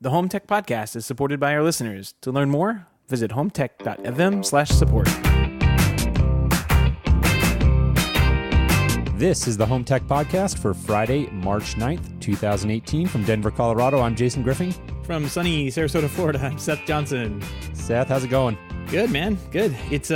The Home Tech Podcast is supported by our listeners. To learn more, visit HomeTech.fm/support. This is the Home Tech Podcast for Friday, March 9th, 2018. From Denver, Colorado, I'm Jason Griffin. From sunny Sarasota, Florida, I'm Seth Johnson. Seth, how's it going? Good, man. Good. It's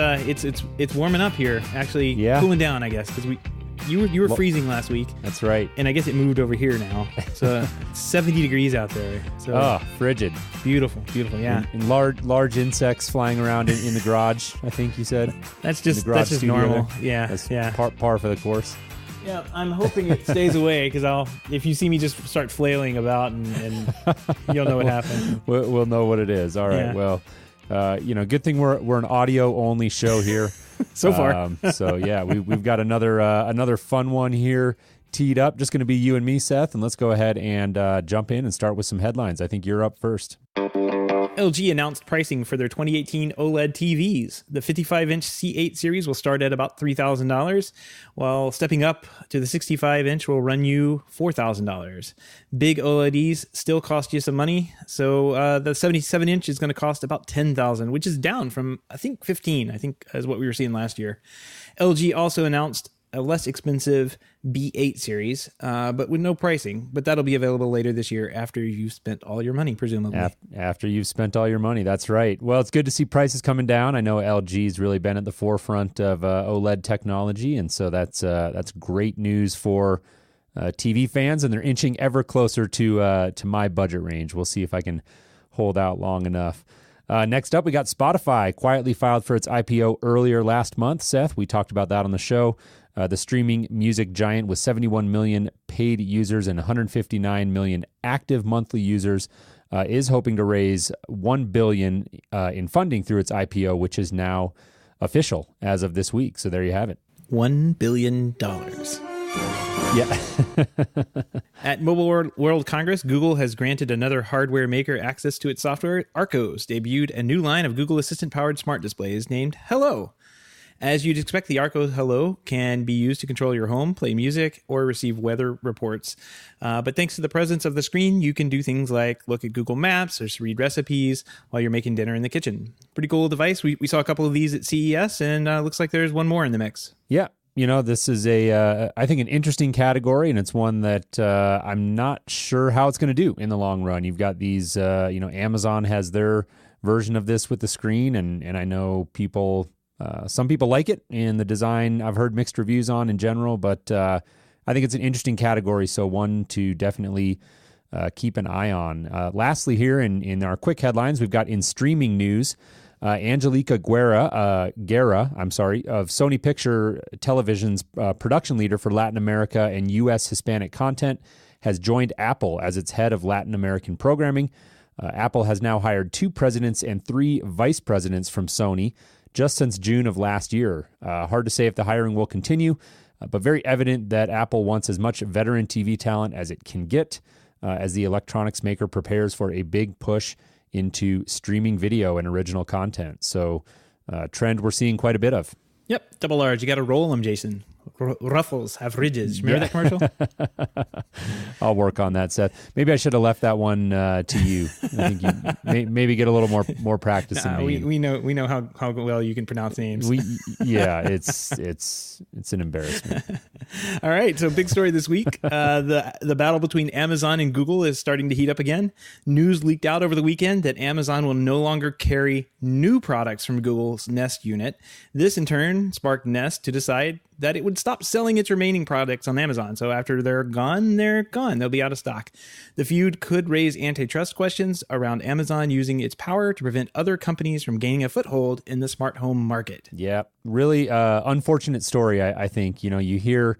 warming up here. Actually, cooling down, I guess, because you were freezing last week. That's right. And I guess it moved over here now. So it's 70 degrees out there. So frigid. Beautiful, yeah. And large insects flying around in the garage, I think you said. That's just normal. Yeah. That's par for the course. Yeah, I'm hoping it stays away because if you see me just start flailing about and you'll know what happened. We'll know what it is. All right. Yeah. Well, good thing we're an audio only show here so far. So yeah, we've got another fun one here teed up. Just going to be you and me, Seth, and let's go ahead and jump in and start with some headlines. I think you're up first. LG announced pricing for their 2018 OLED TVs. The 55-inch C8 series will start at about $3,000, while stepping up to the 65-inch will run you $4,000. Big OLEDs still cost you some money, so the 77-inch is going to cost about $10,000, which is down from, I think, $15,000, is what we were seeing last year. LG also announced a less expensive B8 series, but with no pricing. But that'll be available later this year after you've spent all your money, presumably. After you've spent all your money, that's right. Well, it's good to see prices coming down. I know LG's really been at the forefront of OLED technology, and so that's great news for TV fans, and they're inching ever closer to my budget range. We'll see if I can hold out long enough. Next up, we got Spotify, quietly filed for its IPO earlier last month. Seth, we talked about that on the show. The streaming music giant with 71 million paid users and 159 million active monthly users is hoping to raise $1 billion in funding through its IPO, which is now official as of this week. So there you have it. $1 billion. Yeah. At Mobile World Congress, Google has granted another hardware maker access to its software. Arcos debuted a new line of Google Assistant-powered smart displays named Hello. As you'd expect, the Arcos Hello can be used to control your home, play music, or receive weather reports. But thanks to the presence of the screen, you can do things like look at Google Maps or read recipes while you're making dinner in the kitchen. Pretty cool device. We saw a couple of these at CES, and looks like there's one more in the mix. Yeah. This is I think an interesting category, and it's one that I'm not sure how it's going to do in the long run. You've got these, Amazon has their version of this with the screen, and I know some people like it, and the design I've heard mixed reviews on in general, but I think it's an interesting category, so one to definitely keep an eye on. Lastly here in our quick headlines, we've got in streaming news, Angelica Guerra, of Sony Picture Television's production leader for Latin America and U.S. Hispanic content, has joined Apple as its head of Latin American programming. Apple has now hired 2 presidents and 3 vice presidents from Sony just since June of last year. Hard to say if the hiring will continue, but very evident that Apple wants as much veteran TV talent as it can get as the electronics maker prepares for a big push into streaming video and original content. So trend we're seeing quite a bit of. Yep, double R's. You got to roll them, Jason. Ruffles have ridges. Remember that commercial? I'll work on that, Seth. Maybe I should have left that one to you. I think you maybe get a little more practice than me. We know how well you can pronounce names. It's an embarrassment. All right, so big story this week. The battle between Amazon and Google is starting to heat up again. News leaked out over the weekend that Amazon will no longer carry new products from Google's Nest unit. This, in turn, sparked Nest to decide that it would stop selling its remaining products on Amazon. So after they're gone, they're gone. They'll be out of stock. The feud could raise antitrust questions around Amazon using its power to prevent other companies from gaining a foothold in the smart home market. Yeah, really unfortunate story, I think. You hear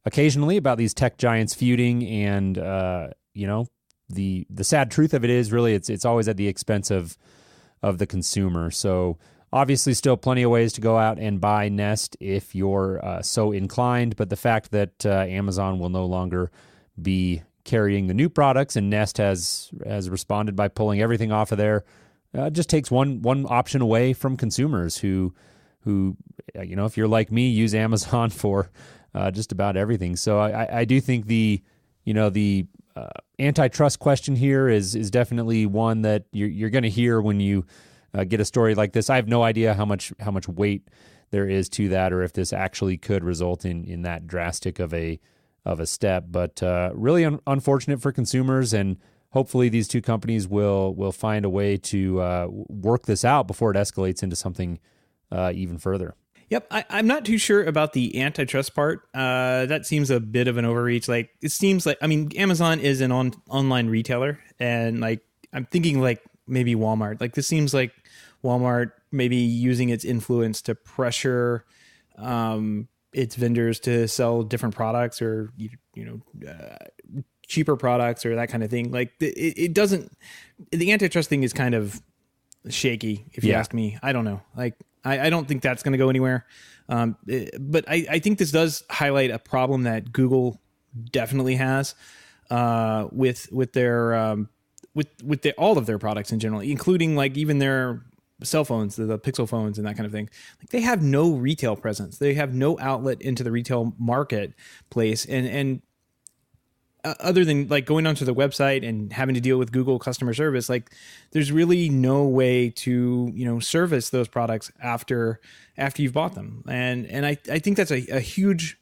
occasionally about these tech giants feuding, and, the sad truth of it is really it's always at the expense of the consumer. So obviously, still plenty of ways to go out and buy Nest if you're so inclined, but the fact that Amazon will no longer be carrying the new products and Nest has responded by pulling everything off of there just takes one option away from consumers who if you're like me, use Amazon for just about everything. So I do think the antitrust question here is definitely one that you're going to hear when you get a story like this. I have no idea how much weight there is to that, or if this actually could result in that drastic of a step. But really unfortunate for consumers, and hopefully these two companies will find a way to work this out before it escalates into something even further. Yep, I'm not too sure about the antitrust part. That seems a bit of an overreach. Like, it seems like, I mean, Amazon is an online retailer, and like I'm thinking like maybe Walmart. Like, this seems like Walmart maybe using its influence to pressure its vendors to sell different products, or cheaper products, or that kind of thing. Like, it doesn't. The antitrust thing is kind of shaky, if you ask me. I don't know. Like, I don't think that's going to go anywhere. But I think this does highlight a problem that Google definitely has with their all of their products in general, including like even their cell phones, the Pixel phones and that kind of thing. Like, they have no retail presence. They have no outlet into the retail marketplace, and other than like going onto the website and having to deal with Google customer service, like there's really no way to, service those products after you've bought them. And I think that's a huge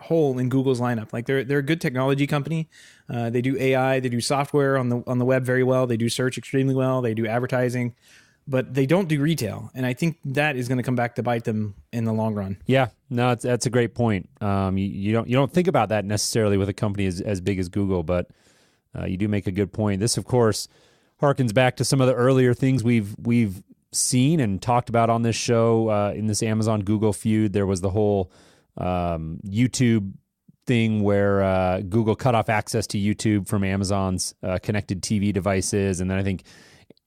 hole in Google's lineup. Like, they're a good technology company. They do AI, they do software on the web very well. They do search extremely well. They do advertising, but they don't do retail. And I think that is going to come back to bite them in the long run. Yeah, no, that's a great point. You don't think about that necessarily with a company as big as Google, but you do make a good point. This, of course, harkens back to some of the earlier things we've seen and talked about on this show. In this Amazon Google feud, there was the whole YouTube thing where Google cut off access to YouTube from Amazon's connected TV devices, and then I think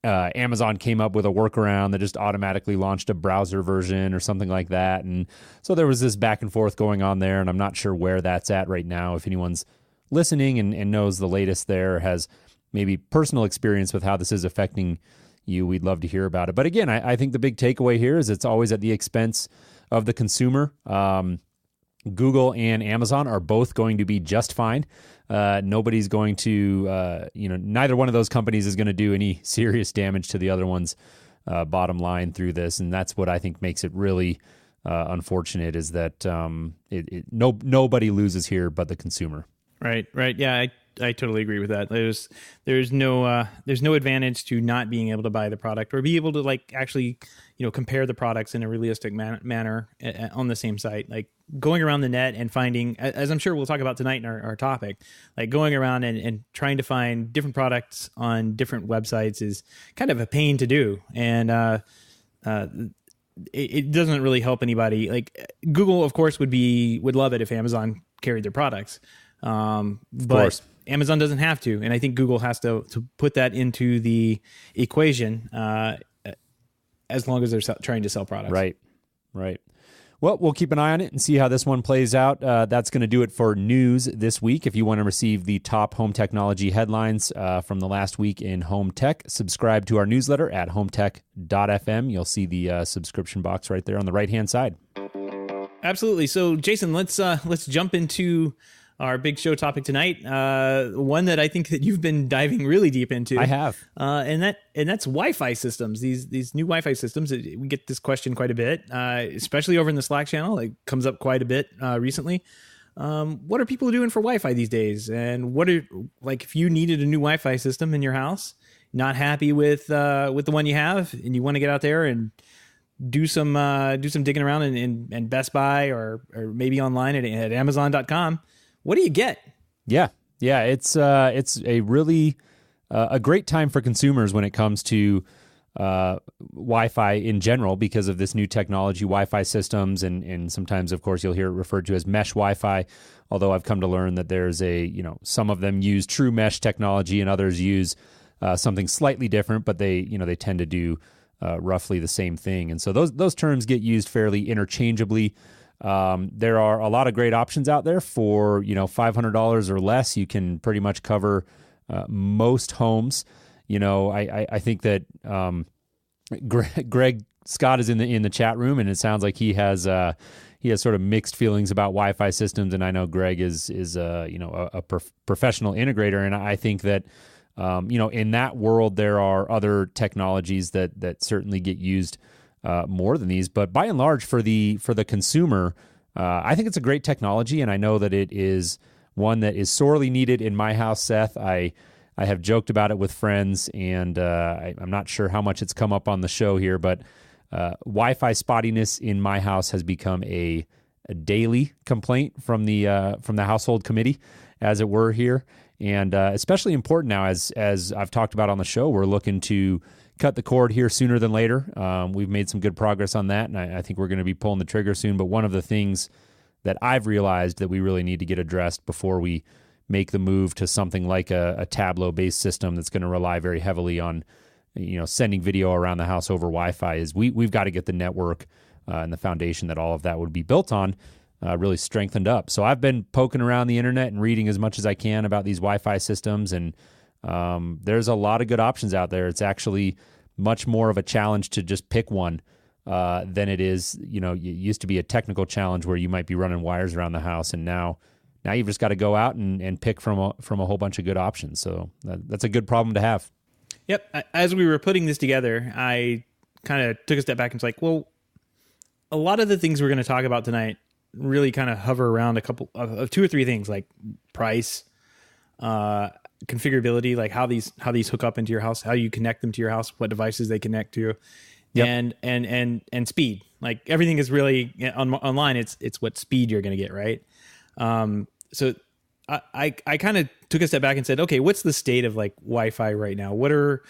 Amazon came up with a workaround that just automatically launched a browser version or something like that. And so there was this back and forth going on there, and I'm not sure where that's at right now. If anyone's listening and knows the latest there, has maybe personal experience with how this is affecting you, we'd love to hear about it. But again, I think the big takeaway here is it's always at the expense of the consumer. Google and Amazon are both going to be just fine. Nobody's going to, neither one of those companies is going to do any serious damage to the other one's bottom line through this. And that's what I think makes it really unfortunate, is that nobody loses here but the consumer. Right. Yeah, I totally agree with that. There's no advantage to not being able to buy the product, or be able to like actually, compare the products in a realistic manner on the same site. Like, going around the net and finding, as I'm sure we'll talk about tonight in our topic, like going around and trying to find different products on different websites is kind of a pain to do. And it doesn't really help anybody. Like, Google, of course, would love it if Amazon carried their products. But Amazon doesn't have to. And I think Google has to put that into the equation as long as they're trying to sell products. Right. Well, we'll keep an eye on it and see how this one plays out. That's going to do it for news this week. If you want to receive the top home technology headlines from the last week in home tech, subscribe to our newsletter at HomeTech.fm. You'll see the subscription box right there on the right-hand side. Absolutely. So, Jason, let's jump into our big show topic tonight. One that I think that you've been diving really deep into. I have. And that's Wi-Fi systems. These new Wi-Fi systems. We get this question quite a bit, especially over in the Slack channel. It comes up quite a bit recently. What are people doing for Wi-Fi these days? And if you needed a new Wi-Fi system in your house, not happy with the one you have, and you want to get out there and do some digging around in Best Buy or maybe online at Amazon.com. What do you get? Yeah. It's a really a great time for consumers when it comes to Wi-Fi in general, because of this new technology, Wi-Fi systems, and sometimes, of course, you'll hear it referred to as mesh Wi-Fi. Although I've come to learn that there's some of them use true mesh technology and others use something slightly different, but they tend to do roughly the same thing. And so those terms get used fairly interchangeably. There are a lot of great options out there for, $500 or less. You can pretty much cover most homes. I think that Greg Scott is in the chat room, and it sounds like he has sort of mixed feelings about Wi-Fi systems. And I know Greg is a professional integrator, and I think that in that world there are other technologies that certainly get used more than these. But by and large, for the consumer, I think it's a great technology, and I know that it is one that is sorely needed in my house, Seth. I have joked about it with friends, and I'm not sure how much it's come up on the show here, but Wi-Fi spottiness in my house has become a daily complaint from the household committee, as it were here, and especially important now, as I've talked about on the show. We're looking to cut the cord here sooner than later. We've made some good progress on that, and I think we're going to be pulling the trigger soon. But one of the things that I've realized that we really need to get addressed before we make the move to something like a Tableau-based system that's going to rely very heavily on sending video around the house over Wi-Fi is we've got to get the network and the foundation that all of that would be built on really strengthened up. So I've been poking around the internet and reading as much as I can about these Wi-Fi systems, and there's a lot of good options out there. It's actually much more of a challenge to just pick one than it is. It used to be a technical challenge where you might be running wires around the house, and now you've just got to go out and pick from a whole bunch of good options. So that's a good problem to have. Yep. As we were putting this together, I kind of took a step back and was like, well, a lot of the things we're going to talk about tonight really kind of hover around a couple of two or three things, like price, configurability, like how these hook up into your house, how you connect them to your house, what devices they connect to, yep. and speed. Like everything is really online. It's what speed you're going to get, right? So I kind of took a step back and said, okay, what's the state of like Wi-Fi right now? What are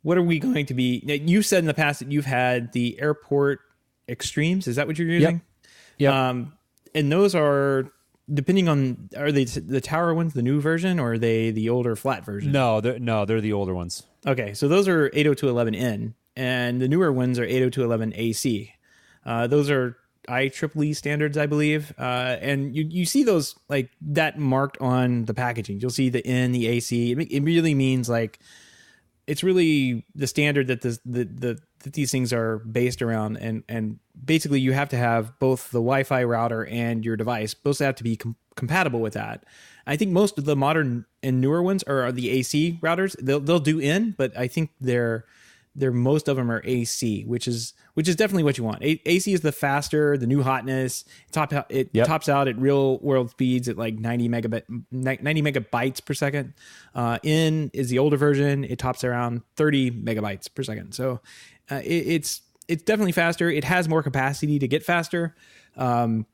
we going to be? You said in the past that you've had the Airport Extremes. Is that what you're using? Yeah. And those are, depending on, are they the tower ones, the new version, or are they the older flat version? No, they're the older ones. Okay, so those are 802.11n, and the newer ones are 802.11ac. Those are IEEE standards, I believe, and you see those like that marked on the packaging. You'll see the N, the AC. It really means like it's really the standard that that these things are based around, and basically you have to have both the Wi-Fi router and your device both have to be compatible with that. I think most of the modern and newer ones are the AC routers. They'll do N, but I think they're most of them are AC, which is definitely what you want. AC is the faster, the new hotness. It tops out at real world speeds at like 90 megabytes per second. N is the older version. It tops around 30 megabytes per second. So it's definitely faster. It has more capacity to get faster. It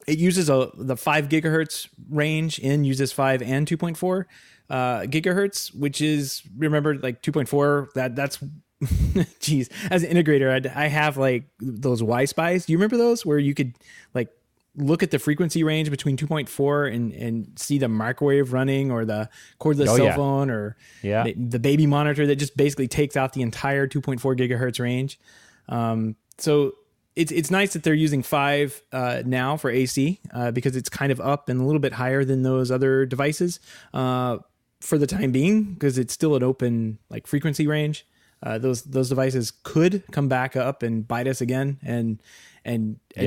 uses the 5 gigahertz range. N uses 5 and 2.4 gigahertz, which is, remember, like 2.4. That's geez. As an integrator, I have like those Y-Spies. Do you remember those where you could like look at the frequency range between 2.4 and see the microwave running, or the cordless cell phone, or the baby monitor that just basically takes out the entire 2.4 gigahertz range. So it's nice that they're using 5 now for AC because it's kind of up and a little bit higher than those other devices for the time being, because it's still an open like frequency range. Those devices could come back up and bite us again and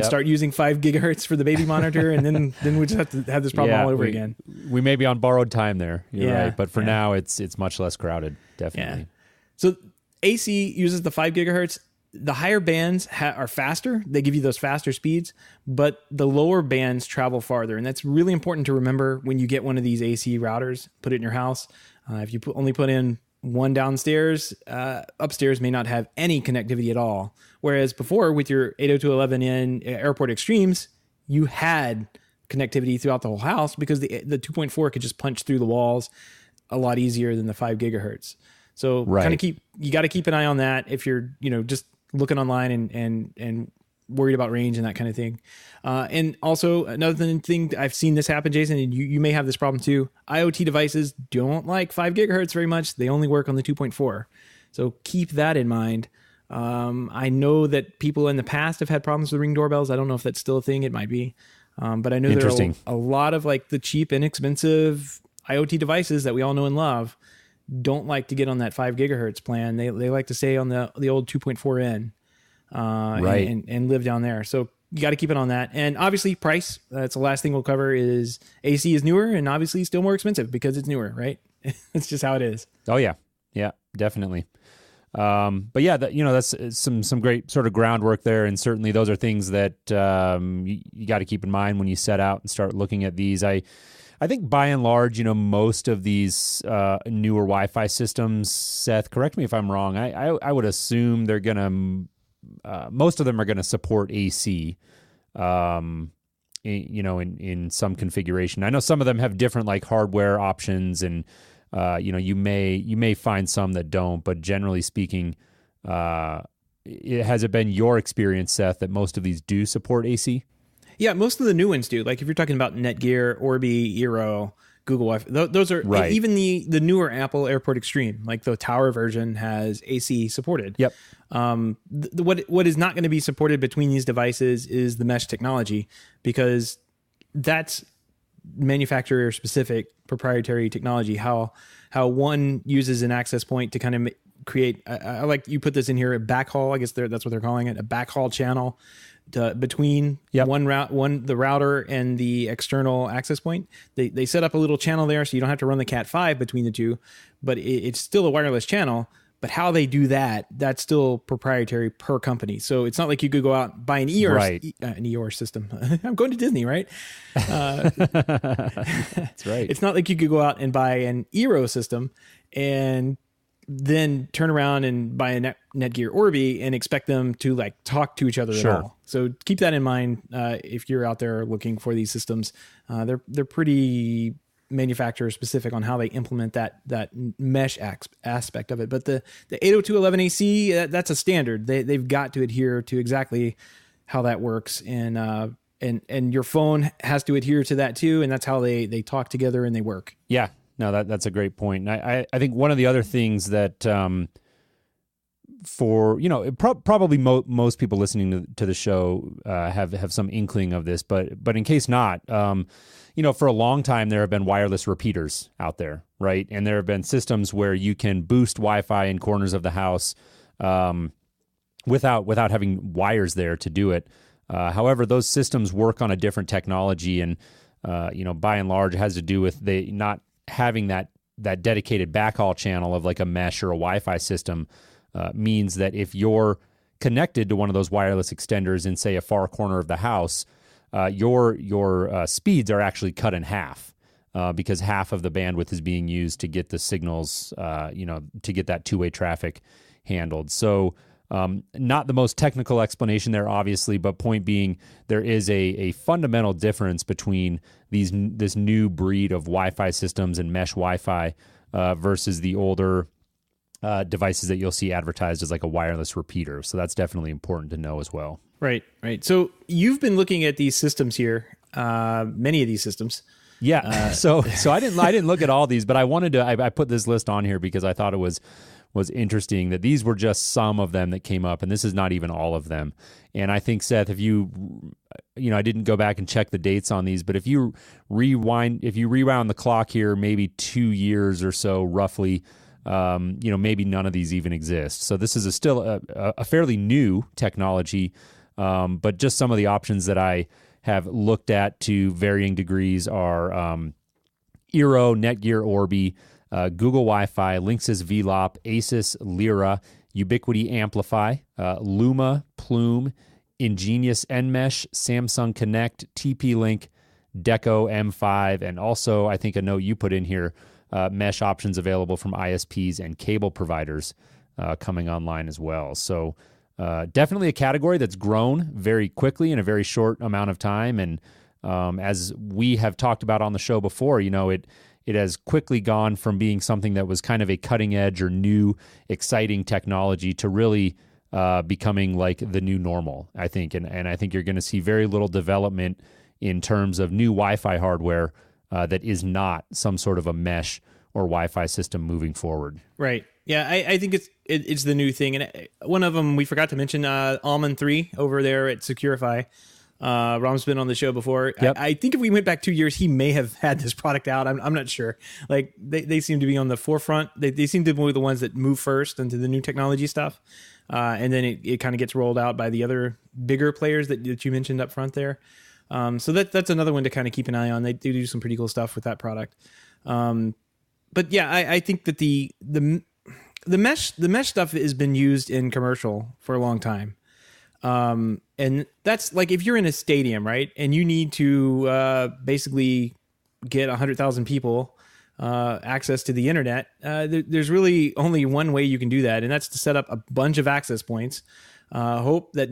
start using 5 gigahertz for the baby monitor, and then we just have to have this problem all over again. We may be on borrowed time there. You're right, but for now it's much less crowded, definitely. Yeah. So AC uses the 5 gigahertz. The higher bands are faster. They give you those faster speeds, but the lower bands travel farther. And that's really important to remember when you get one of these AC routers, put it in your house. If you only put in one downstairs, upstairs may not have any connectivity at all. Whereas before, with your 802.11n Airport Extremes, you had connectivity throughout the whole house because the 2.4 could just punch through the walls a lot easier than the 5 gigahertz. So you got to keep an eye on that if you're, just looking online and worried about range and that kind of thing. And also another thing, I've seen this happen, Jason, and you may have this problem too. IoT devices don't like 5 gigahertz very much. They only work on the 2.4. So keep that in mind. I know that people in the past have had problems with Ring doorbells. I don't know if that's still a thing. It might be. But I know there are a lot of like the cheap, inexpensive IoT devices that we all know and love don't like to get on that 5 gigahertz plan. They like to stay on the old 2.4N and live down there. So you got to keep it on that. And obviously price, that's the last thing we'll cover, is AC is newer and obviously still more expensive because it's newer, right? It's just how it is. Oh yeah. Yeah, definitely. But yeah, that's some great sort of groundwork there. And certainly those are things that you got to keep in mind when you set out and start looking at these. I think by and large, most of these newer Wi-Fi systems, Seth, correct me if I'm wrong, I would assume they're going to, most of them are going to support AC, in some configuration. I know some of them have different like hardware options, and you may find some that don't, but generally speaking, has it been your experience, Seth, that most of these do support AC? Yeah, most of the new ones do. Like if you're talking about Netgear, Orbi, Eero, Google Wi-Fi, those are right. Even the newer Apple Airport Extreme, like the tower version, has AC supported. Yep. What is not going to be supported between these devices is the mesh technology, because that's manufacturer specific proprietary technology. How one uses an access point to kind of create. I like you put this in here, a backhaul. I guess that's what they're calling it, a backhaul channel between the router and the external access point. They set up a little channel there, so you don't have to run the Cat5 between the two, but it's still a wireless channel. But how they do that's still proprietary per company. So it's not like you could go out and buy an Eeyore system. I'm going to Disney, right? That's right. It's not like you could go out and buy an Eero system and then turn around and buy a Netgear Orbi and expect them to like talk to each other at all. So keep that in mind if you're out there looking for these systems. They're pretty manufacturer specific on how they implement that mesh aspect of it. But the 802.11ac, that's a standard. They've got to adhere to exactly how that works, and your phone has to adhere to that too, and that's how they talk together and they work. Yeah. No, that's a great point. And I think one of the other things that for probably most people listening to the show have some inkling of this, but in case not, for a long time there have been wireless repeaters out there, right? And there have been systems where you can boost Wi-Fi in corners of the house without having wires there to do it. However, those systems work on a different technology, and by and large, it has to do with they not having that dedicated backhaul channel of like a mesh or a Wi-Fi system. Means that if you're connected to one of those wireless extenders in, say, a far corner of the house, your speeds are actually cut in half because half of the bandwidth is being used to get the signals, to get that two-way traffic handled. So not the most technical explanation there, obviously, but point being, there is a fundamental difference between this new breed of Wi-Fi systems and mesh Wi-Fi versus the older devices that you'll see advertised as like a wireless repeater. So that's definitely important to know as well. Right. So you've been looking at these systems here, many of these systems. Yeah. So I didn't look at all these, but I wanted to. I put this list on here because I thought it was interesting that these were just some of them that came up, and this is not even all of them. And I think, Seth, if I didn't go back and check the dates on these, but if you rewound the clock here, maybe 2 years or so, roughly. Maybe none of these even exist. So this is still a fairly new technology, but just some of the options that I have looked at to varying degrees are Eero, Netgear Orbi, Google Wi-Fi, Linksys VLOP, Asus Lyra, Ubiquiti Amplify, Luma, Plume, Ingenious NMesh, Samsung Connect, TP-Link, Deco M5, and also I think a note you put in here, mesh options available from ISPs and cable providers coming online as well. So definitely a category that's grown very quickly in a very short amount of time. And as we have talked about on the show before, it has quickly gone from being something that was kind of a cutting edge or new, exciting technology to really becoming like the new normal, I think. And I think you're going to see very little development in terms of new Wi-Fi hardware that is not some sort of a mesh or Wi-Fi system moving forward. Right. Yeah, I think it's the new thing. And one of them we forgot to mention, Almond 3 over there at Securify. Rom's been on the show before. Yep. I think if we went back 2 years, he may have had this product out. I'm not sure. Like they seem to be on the forefront. They seem to be the ones that move first into the new technology stuff. And then it kind of gets rolled out by the other bigger players that you mentioned up front there. So that's another one to kind of keep an eye on. They do some pretty cool stuff with that product. But yeah, I think that the mesh stuff has been used in commercial for a long time. And that's like if you're in a stadium, right, and you need to basically get 100,000 people access to the internet, there's really only one way you can do that, and that's to set up a bunch of access points. Hope that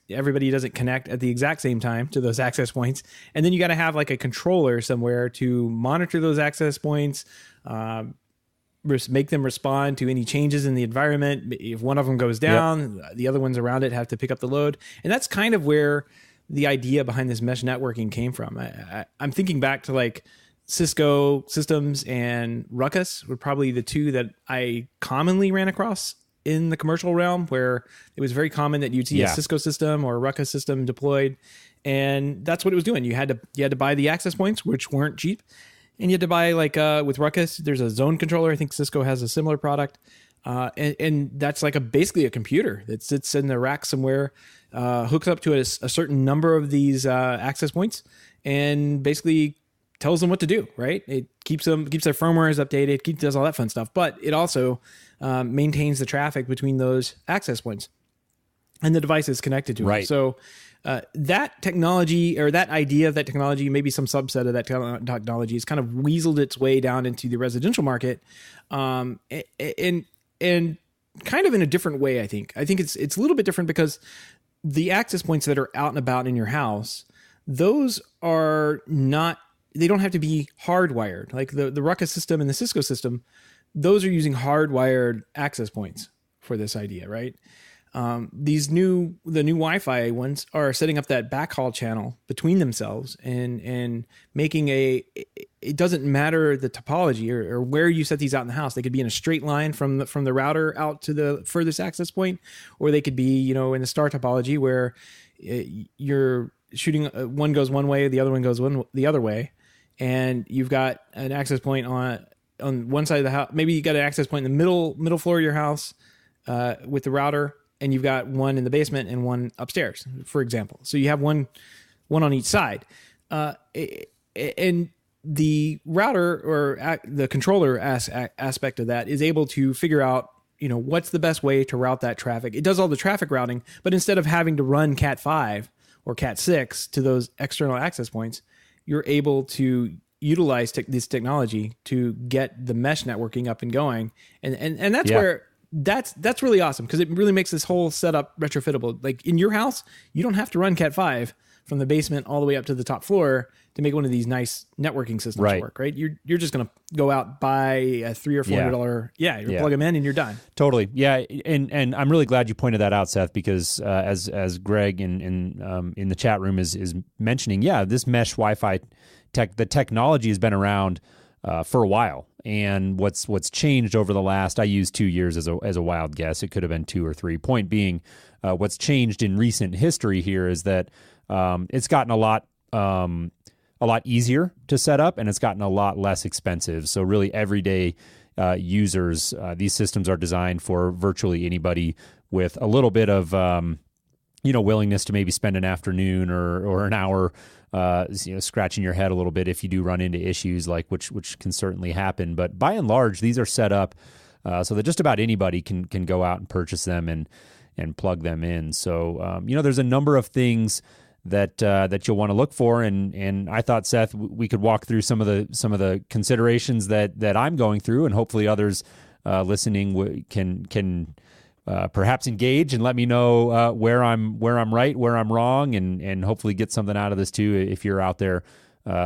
everybody doesn't connect at the exact same time to those access points, and then you got to have like a controller somewhere to monitor those access points. Make them respond to any changes in the environment. If one of them goes down, the other ones around it have to pick up the load. And that's kind of where the idea behind this mesh networking came from. I'm thinking back to like Cisco systems and Ruckus were probably the two that I commonly ran across in the commercial realm, where it was very common that you'd see a Cisco system or a Ruckus system deployed. And that's what it was doing. You had to buy the access points, which weren't cheap. And you had to buy, like with Ruckus, there's a zone controller. I think Cisco has a similar product. And that's like basically a computer that sits in the rack somewhere, hooks up to a certain number of these access points, and basically tells them what to do, right? It keeps their firmware updated, does all that fun stuff. But it also maintains the traffic between those access points and the devices connected to it. So that technology, or that idea of that technology, maybe some subset of that technology, has kind of weaseled its way down into the residential market, and kind of in a different way. I think it's a little bit different because the access points that are out and about in your house, those are not. They don't have to be hardwired. Like the Ruckus system and the Cisco system, those are using hardwired access points for this idea, right? The new Wi-Fi ones are setting up that backhaul channel between themselves and making it doesn't matter the topology or where you set these out in the house. They could be in a straight line from the router out to the furthest access point, or they could be, in the star topology where you're shooting, one goes one way, the other one goes the other way. And you've got an access point on one side of the house. Maybe you got an access point in the middle floor of your house with the router, and you've got one in the basement and one upstairs, for example. So you have one on each side. And the router or the controller aspect of that is able to figure out, what's the best way to route that traffic. It does all the traffic routing, but instead of having to run Cat 5 or Cat 6 to those external access points, you're able to utilize this technology to get the mesh networking up and going. And that's where that's really awesome, because it really makes this whole setup retrofittable. Like in your house, you don't have to run Cat 5 from the basement all the way up to the top floor to make one of these nice networking systems work, right? You're just going to go out, buy a $300 or $400, plug them in and you're done. Totally. Yeah. And I'm really glad you pointed that out, Seth, because as Greg in the chat room is mentioning, this mesh Wi-Fi the technology has been around for a while. And what's changed over the last, I use 2 years as a wild guess. It could have been 2 or 3. Point being, what's changed in recent history here is that it's gotten a lot easier to set up, and it's gotten a lot less expensive. So really, everyday users, these systems are designed for virtually anybody with a little bit of willingness to maybe spend an afternoon or an hour scratching your head a little bit if you do run into issues, like which can certainly happen. But by and large, these are set up so that just about anybody can go out and purchase them and plug them in. So there's a number of things that you'll want to look for, and I thought, Seth, we could walk through some of the considerations that I'm going through, and hopefully others listening can perhaps engage and let me know where I'm right, where I'm wrong, and hopefully get something out of this too if you're out there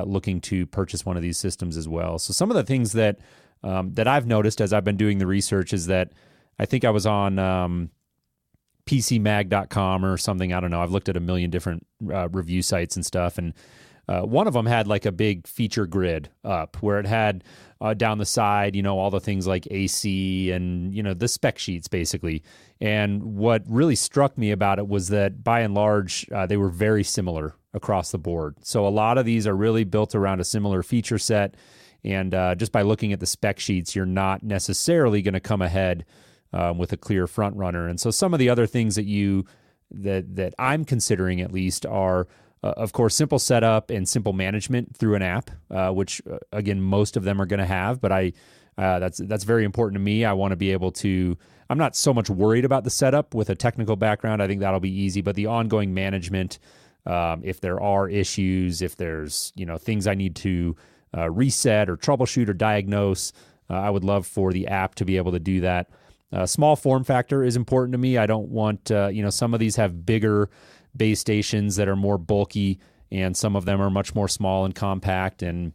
looking to purchase one of these systems as well. So some of the things that I've noticed as I've been doing the research is that I think I was on PCMag.com or something. I don't know. I've looked at a million different review sites and stuff, and One of them had like a big feature grid up where it had down the side, all the things like AC and, the spec sheets basically. And what really struck me about it was that by and large, they were very similar across the board. So a lot of these are really built around a similar feature set. And just by looking at the spec sheets, you're not necessarily going to come ahead with a clear front runner. And so some of the other things that I'm considering at least are, of course, simple setup and simple management through an app, which again, most of them are going to have, but that's very important to me. I want to be able to, I'm not so much worried about the setup with a technical background. I think that'll be easy, but the ongoing management, if there are issues, if there's, things I need to reset or troubleshoot or diagnose, I would love for the app to be able to do that. Small form factor is important to me. I don't want, some of these have bigger base stations that are more bulky, and some of them are much more small and compact. And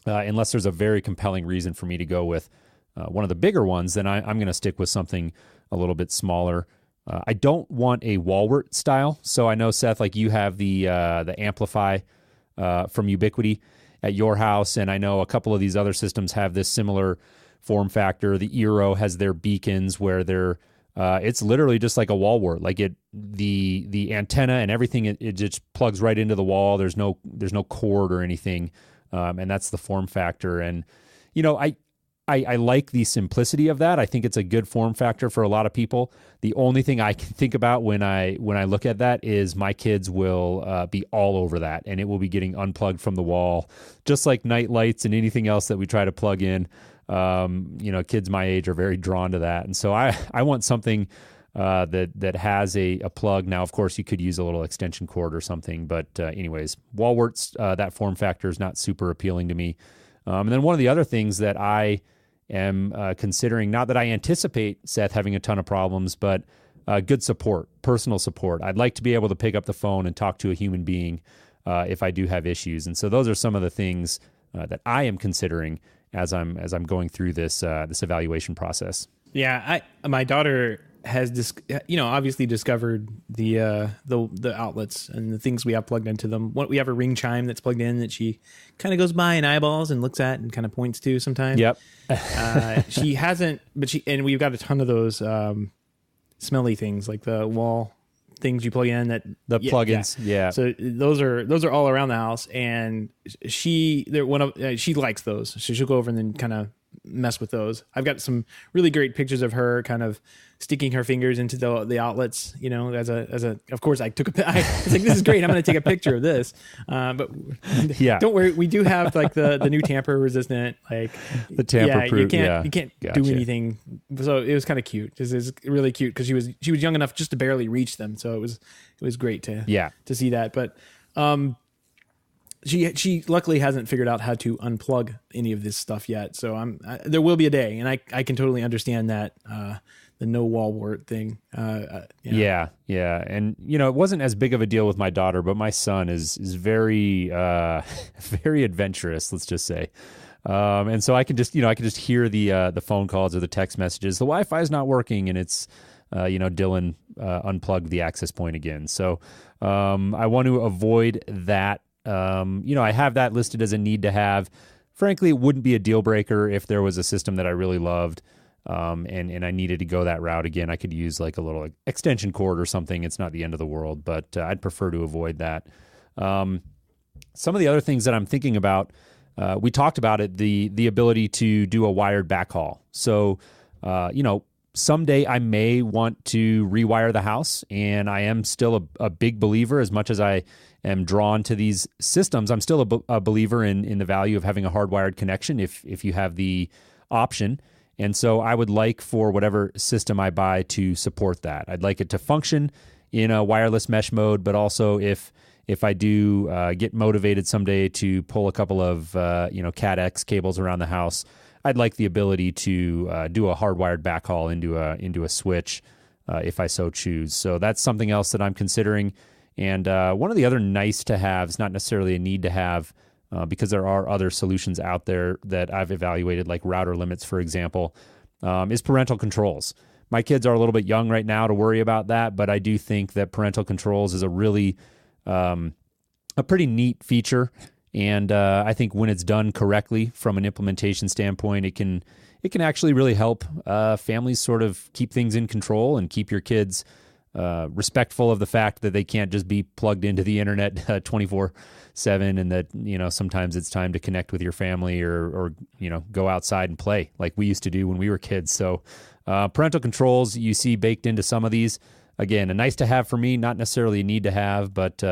unless there's a very compelling reason for me to go with one of the bigger ones, then I'm going to stick with something a little bit smaller. I don't want a Walwart style. So I know, Seth, like you have the Amplify from Ubiquiti at your house, and I know a couple of these other systems have this similar form factor. The Eero has their beacons where they're it's literally just like a Walwart. Like the antenna and everything, it just plugs right into the wall. There's no cord or anything, and that's the form factor. And I like the simplicity of that. I think it's a good form factor for a lot of people. The only thing I can think about when I look at that is my kids will be all over that, and it will be getting unplugged from the wall, just like night lights and anything else that we try to plug in. Kids my age are very drawn to that. And so I want something that has a plug. Now, of course, you could use a little extension cord or something. But anyways, Walwart's, that form factor is not super appealing to me. And then one of the other things that I am considering, not that I anticipate, Seth, having a ton of problems, but good support, personal support. I'd like to be able to pick up the phone and talk to a human being if I do have issues. And so those are some of the things that I am considering as I'm going through this evaluation process. Yeah, my daughter has obviously discovered the outlets and the things we have plugged into them. We have a Ring chime that's plugged in that she kind of goes by and eyeballs and looks at and kind of points to sometimes. Yep. She hasn't, and we've got a ton of those smelly things like the wall things you plug in that plugins. Yeah. So those are all around the house, and she likes those. So she'll go over and then kind of mess with those. I've got some really great pictures of her kind of sticking her fingers into the outlets, of course I took I was like, this is great. I'm going to take a picture of this. But yeah, don't worry. We do have like the new tamper resistant, like the tamper proof. You can't do anything. So it was kind of cute. It was really cute because she was young enough just to barely reach them. So it was great to see that. But, she luckily hasn't figured out how to unplug any of this stuff yet. So there will be a day, and I can totally understand that, the no Walwart thing. Yeah. And, it wasn't as big of a deal with my daughter, but my son is very, very adventurous, let's just say. And so I can just hear the phone calls or the text messages. The Wi-Fi is not working, and it's, Dylan unplugged the access point again. So I want to avoid that. I have that listed as a need to have. Frankly, it wouldn't be a deal breaker if there was a system that I really loved, and I needed to go that route again. I could use like a little extension cord or something. It's not the end of the world, but I'd prefer to avoid that. Some of the other things that I'm thinking about, we talked about it, the ability to do a wired backhaul. So, someday I may want to rewire the house, and I am still a big believer. As much as I am drawn to these systems, I'm still a believer in the value of having a hardwired connection if you have the option. And so I would like for whatever system I buy to support that. I'd like it to function in a wireless mesh mode, but also if I do get motivated someday to pull a couple of Cat-X cables around the house, I'd like the ability to do a hardwired backhaul into a switch if I so choose. So that's something else that I'm considering. And one of the other nice to haves, not necessarily a need to have, because there are other solutions out there that I've evaluated, like router limits, for example, is parental controls. My kids are a little bit young right now to worry about that, but I do think that parental controls is a really a pretty neat feature. And I think when it's done correctly from an implementation standpoint, it can actually really help families sort of keep things in control and keep your kids respectful of the fact that they can't just be plugged into the internet 24/7, and that, you know, sometimes it's time to connect with your family or you know, go outside and play like we used to do when we were kids. So parental controls you see baked into some of these. Again, a nice to have for me, not necessarily a need to have, but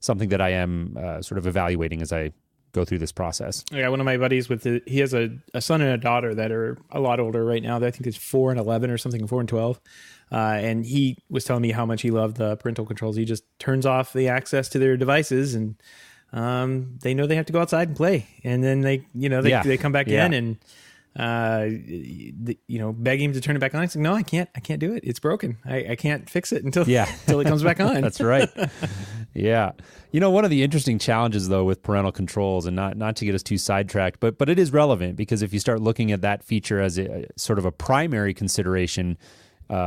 something that I am sort of evaluating as I go through this process. Yeah, one of my buddies he has a son and a daughter that are a lot older right now. I think it's 4 and 11 or something, 4 and 12. And he was telling me how much he loved the parental controls. He just turns off the access to their devices, and they know they have to go outside and play. And then they come back in and beg him to turn it back on. He's like, no, I can't do it. It's broken. I can't fix it until it comes back on. That's right. Yeah. You know, one of the interesting challenges though with parental controls, and not to get us too sidetracked, but it is relevant, because if you start looking at that feature as a sort of a primary consideration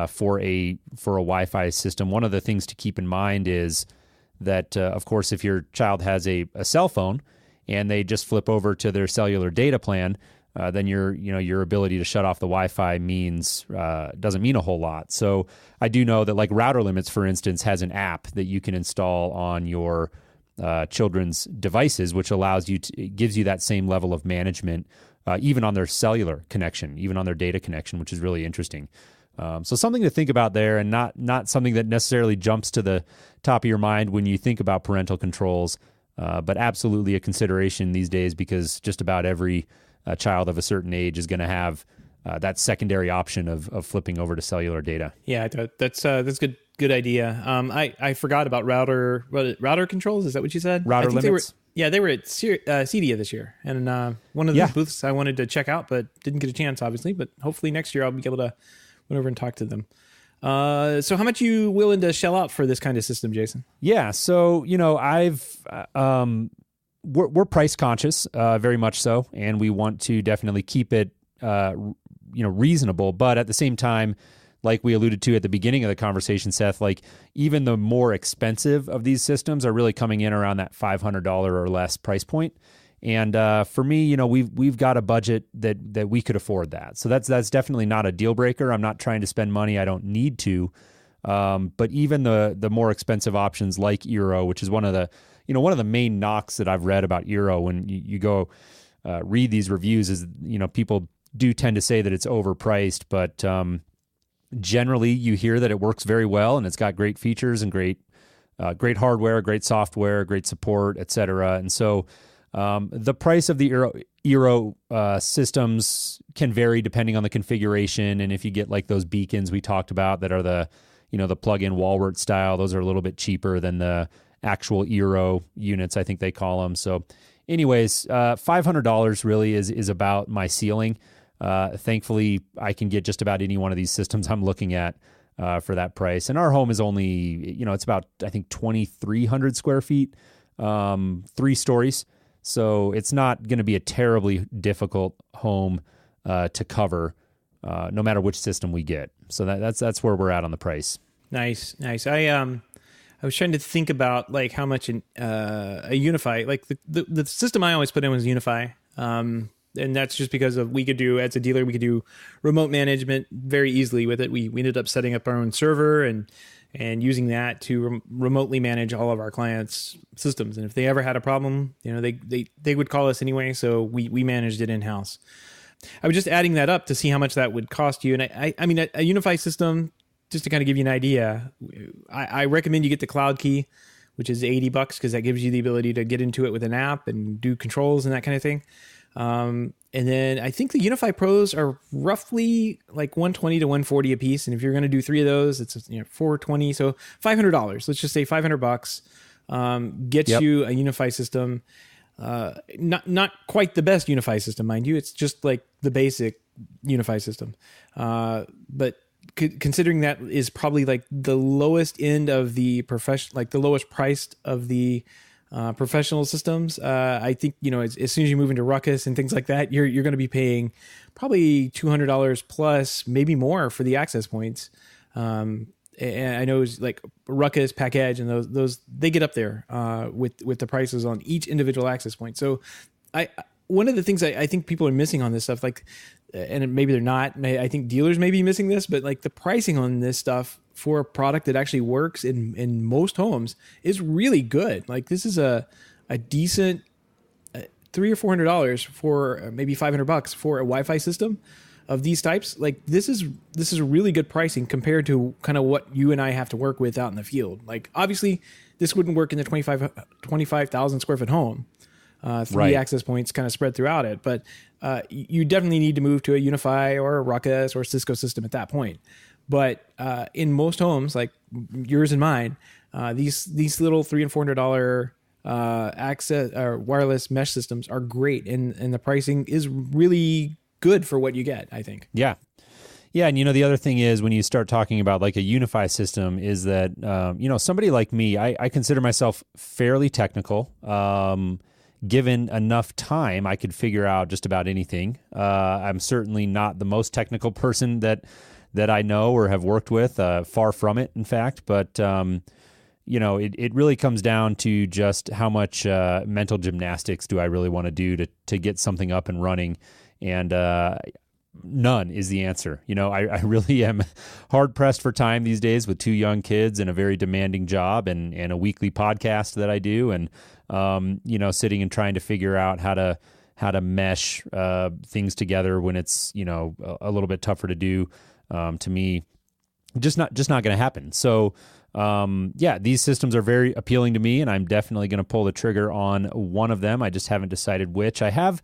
for a Wi-Fi system, one of the things to keep in mind is that, of course, if your child has a cell phone and they just flip over to their cellular data plan, then your ability to shut off the Wi-Fi doesn't mean a whole lot. So I do know that, like, Router Limits, for instance, has an app that you can install on your children's devices, which gives you that same level of management, even on their cellular connection, even on their data connection, which is really interesting. So something to think about there, and not something that necessarily jumps to the top of your mind when you think about parental controls, but absolutely a consideration these days, because just about every child of a certain age is going to have that secondary option of flipping over to cellular data. Yeah, that's good idea. I forgot about router controls. Is that what you said? Router limits. They were at CEDIA this year, and one of the booths I wanted to check out, but didn't get a chance, obviously. But hopefully next year I'll be able to went over and talk to them. So how much you willing to shell out for this kind of system, Jason? Yeah, so we're price conscious, very much so, and we want to definitely keep it reasonable. But at the same time, like we alluded to at the beginning of the conversation, Seth, like even the more expensive of these systems are really coming in around that $500 or less price point. And for me, we've got a budget that we could afford that. So that's definitely not a deal breaker. I'm not trying to spend money I don't need to. But even the more expensive options like Eero, which is one of the main knocks that I've read about Eero when you go read these reviews is, people do tend to say that it's overpriced, but generally you hear that it works very well and it's got great features and great hardware, great software, great support, et cetera. And so the price of the Eero systems can vary depending on the configuration, and if you get like those beacons we talked about that are the plug-in Walmart style, those are a little bit cheaper than the actual Eero units, I think they call them. So, anyways, $500 really is about my ceiling. Thankfully, I can get just about any one of these systems I'm looking at for that price, and our home is only it's about, I think, 2,300 square feet, 3 stories. So it's not going to be a terribly difficult home to cover, no matter which system we get. So that's where we're at on the price. Nice. I was trying to think about like how much a UniFi, like the system I always put in was UniFi, and that's just because we could do, as a dealer, we could do remote management very easily with it. We ended up setting up our own server and using that to remotely manage all of our clients' systems. And if they ever had a problem, they would call us anyway. So we managed it in-house. I was just adding that up to see how much that would cost you. And I mean, a UniFi system, just to kind of give you an idea, I recommend you get the Cloud Key, which is $80 because that gives you the ability to get into it with an app and do controls and that kind of thing. And then I think the UniFi Pros are roughly like $120 to $140 a piece. And if you're going to do 3 of those, it's $420. So $500. Let's just say $500 gets you a UniFi system. Not quite the best UniFi system, mind you. It's just like the basic UniFi system. But considering that is probably like the lowest end of the like the lowest priced of the professional systems, I think as soon as you move into Ruckus and things like that, you're going to be paying probably $200 plus, maybe more, for the access points. and I know it's like Ruckus, Pack Edge, and those they get up there with the prices on each individual access point. So one of the things I think people are missing on this stuff, like, and maybe they're not, I think dealers may be missing this, but like the pricing on this stuff for a product that actually works in most homes is really good. Like this is a decent $300 or $400 for maybe $500 for a Wi-Fi system of these types. Like this is really good pricing compared to kind of what you and I have to work with out in the field. Like obviously this wouldn't work in the 25,000 square foot home. Three access points kind of spread throughout it, but you definitely need to move to a Unify or a Ruckus or Cisco system at that point. But in most homes, like yours and mine, these little $300 and $400 access or wireless mesh systems are great, and the pricing is really good for what you get, I think. Yeah. Yeah, and the other thing is when you start talking about like a Unify system is that somebody like me, I consider myself fairly technical. Given enough time, I could figure out just about anything. I'm certainly not the most technical person that I know or have worked with, far from it, in fact. But, it really comes down to just how much mental gymnastics do I really want to do to get something up and running. And none is the answer. I really am hard-pressed for time these days with 2 young kids and a very demanding job and a weekly podcast that I do. And sitting and trying to figure out how to mesh things together when it's a little bit tougher to do, to me, just not going to happen. So these systems are very appealing to me, and I'm definitely going to pull the trigger on one of them. I just haven't decided which. I have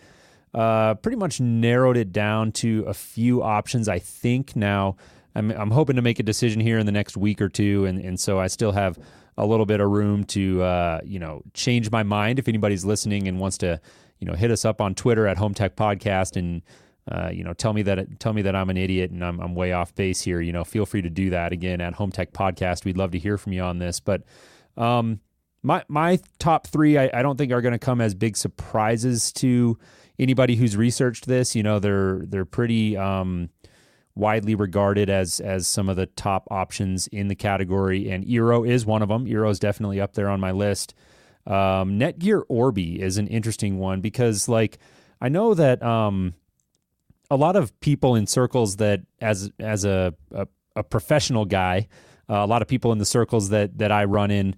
pretty much narrowed it down to a few options. I think now I'm hoping to make a decision here in the next week or two, and so I still have a little bit of room to change my mind. If anybody's listening and wants to hit us up on Twitter at HomeTech Podcast and tell me that I'm an idiot and I'm way off base here, feel free to do that again at HomeTech Podcast. We'd love to hear from you on this. But my top 3 I don't think are going to come as big surprises to anybody who's researched this. They're pretty widely regarded as some of the top options in the category, and Eero is one of them. Eero is definitely up there on my list. Netgear Orbi is an interesting one because, like, I know that a lot of people in circles that, as a professional guy, a lot of people in the circles that I run in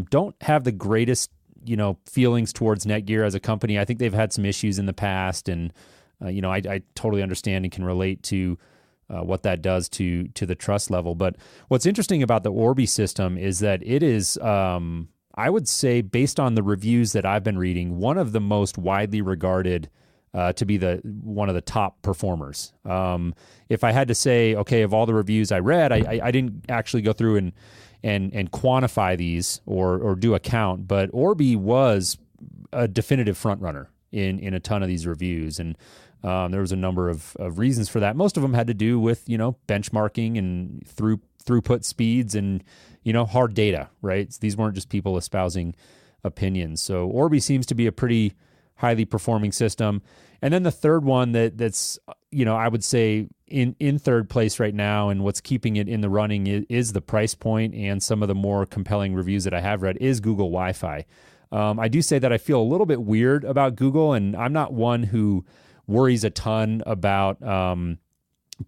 don't have the greatest feelings towards Netgear as a company. I think they've had some issues in the past, and I totally understand and can relate to what that does to the trust level. But what's interesting about the Orbi system is that it is, I would say, based on the reviews that I've been reading, one of the most widely regarded to be one of the top performers. If I had to say, okay, of all the reviews I read, I didn't actually go through and quantify these or do a count, but Orbi was a definitive front runner in a ton of these reviews, and there was a number of reasons for that. Most of them had to do with benchmarking and throughput speeds and hard data, right? These weren't just people espousing opinions. So Orbi seems to be a pretty highly performing system. And then the third one that's I would say in third place right now, and what's keeping it in the running is the price point, and some of the more compelling reviews that I have read is Google Wi-Fi. I do say that I feel a little bit weird about Google, and I'm not one who worries a ton about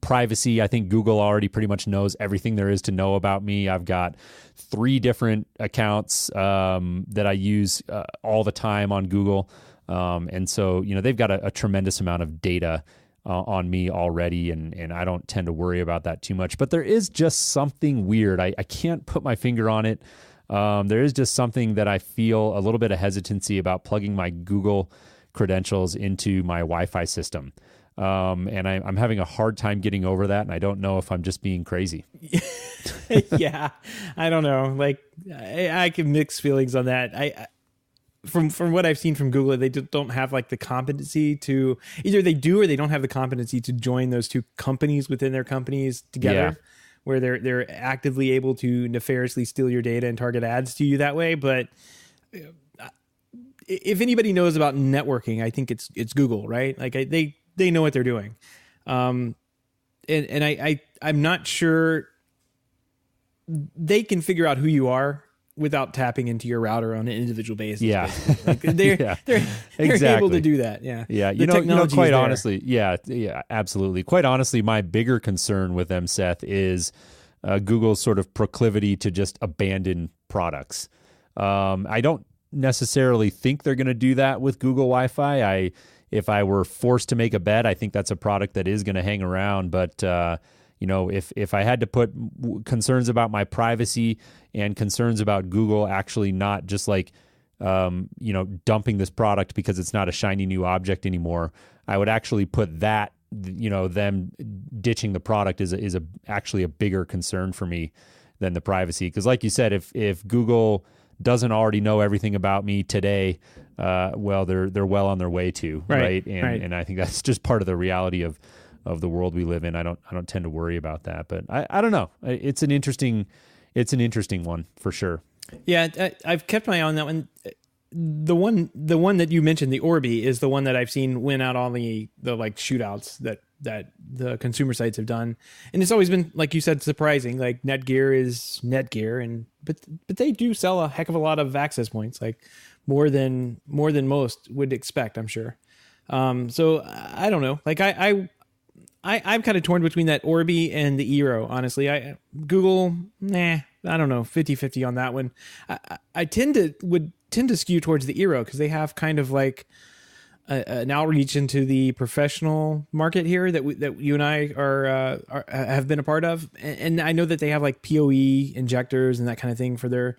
privacy. I think Google already pretty much knows everything there is to know about me. I've got 3 different accounts that I use all the time on Google. And so, they've got a tremendous amount of data on me already, and I don't tend to worry about that too much. But there is just something weird. I can't put my finger on it. There is just something that I feel a little bit of hesitancy about plugging my Google credentials into my Wi-Fi system. And I'm having a hard time getting over that, and I don't know if I'm just being crazy. Yeah, I don't know. Like, I can mix feelings on that. From what I've seen from Google, they don't have like the competency to, either they do or they don't have the competency to join those 2 companies within their companies together, where they're actively able to nefariously steal your data and target ads to you that way. But if anybody knows about networking, I think it's Google, right? Like they know what they're doing. And I'm not sure they can figure out who you are without tapping into your router on an individual basis. Yeah. Like they're Exactly. able to do that. Yeah. Yeah. Quite honestly, yeah, absolutely. Quite honestly, my bigger concern with them, Seth, is Google's sort of proclivity to just abandon products. I don't necessarily think they're going to do that with Google Wi-Fi. If I were forced to make a bet, I think that's a product that is going to hang around. But if I had to put concerns about my privacy and concerns about Google actually not just like dumping this product because it's not a shiny new object anymore, I would actually put that, them ditching the product is actually a bigger concern for me than the privacy. Because like you said, if Google doesn't already know everything about me today, well, they're well on their way to, right? And I think that's just part of the reality of the world we live in. I don't tend to worry about that, but I don't know. It's an interesting one for sure. Yeah, I've kept my eye on that one. The one that you mentioned, the Orbi, is the one that I've seen win out all the like shootouts that the consumer sites have done, and it's always been, like you said, surprising. Like Netgear is Netgear, but they do sell a heck of a lot of access points, like more than most would expect, I'm sure. So I don't know. Like I'm kind of torn between that Orbi and the Eero, honestly. Google, I don't know, 50-50 on that one. I tend to skew towards the Eero because they have kind of like an outreach into the professional market here that you and I have been a part of, and I know that they have like PoE injectors and that kind of thing for their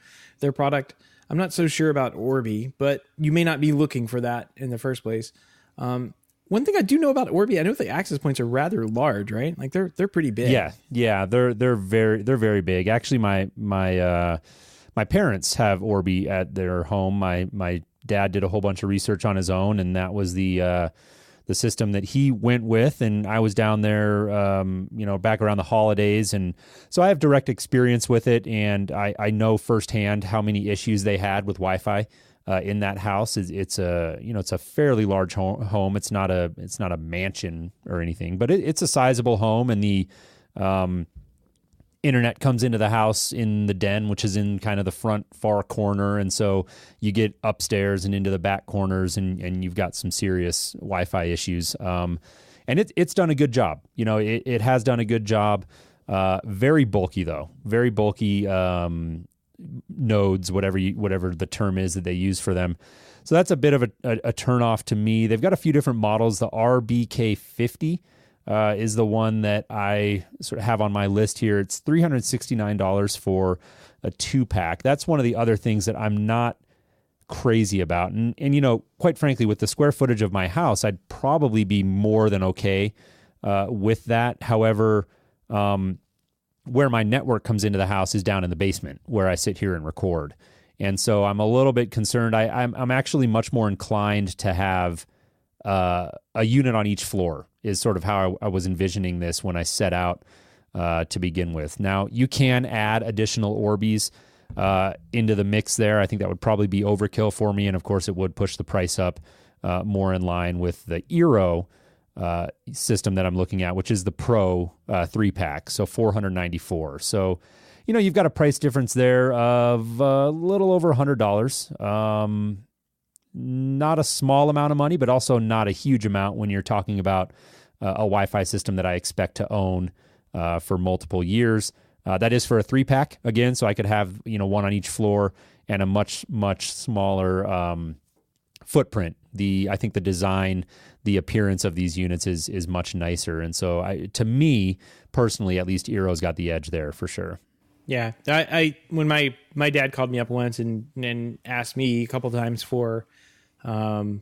product. I'm not so sure about Orbi, but you may not be looking for that in the first place. One thing I do know about Orbi, I know the access points are rather large, right? Like they're pretty big. Yeah, they're very big. Actually, my parents have Orbi at their home. My dad did a whole bunch of research on his own, and that was the system that he went with. And I was down there, back around the holidays, and so I have direct experience with it, and I know firsthand how many issues they had with Wi-Fi. In that house. It's a fairly large home. It's not a mansion or anything, but it's a sizable home, and the internet comes into the house in the den, which is in kind of the front far corner, and so you get upstairs and into the back corners, and you've got some serious Wi-Fi issues. And it's done a good job. It has done a good job. Very bulky though. Very bulky. Nodes, whatever the term is that they use for them. So that's a bit of a turnoff to me. They've got a few different models. The RBK50 is the one that I sort of have on my list here. It's $369 for a 2-pack. That's one of the other things that I'm not crazy about. And quite frankly, with the square footage of my house, I'd probably be more than okay with that. However, where my network comes into the house is down in the basement where I sit here and record. And so I'm a little bit concerned. I'm actually much more inclined to have a unit on each floor is sort of how I was envisioning this when I set out to begin with. Now, you can add additional Orbis into the mix there. I think that would probably be overkill for me. And of course, it would push the price up more in line with the Eero system that I'm looking at, which is the Pro 3-pack, so $494. So, you've got a price difference there of a little over $100. Not a small amount of money, but also not a huge amount when you're talking about a Wi-Fi system that I expect to own for multiple years. That is for a 3-pack again, so I could have one on each floor and a much smaller footprint. I think the design, the appearance of these units is much nicer, and so to me personally, at least, Eero's got the edge there for sure. Yeah, I when my dad called me up once and asked me a couple times for a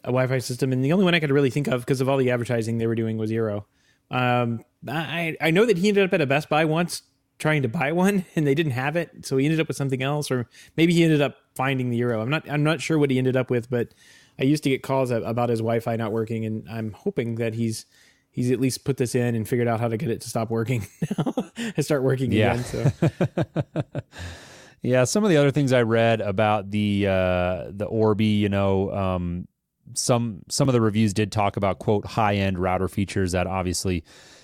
Wi-Fi system, and the only one I could really think of because of all the advertising they were doing was Eero. I know that he ended up at a Best Buy once trying to buy one, and they didn't have it, so he ended up with something else, or maybe he ended up finding the Eero. I'm not sure what he ended up with, but I used to get calls about his Wi-Fi not working, and I'm hoping that he's at least put this in and figured out how to get it to stop working now and start working again. So. Yeah, some of the other things I read about the Orbi, some of the reviews did talk about, quote, high-end router features that obviously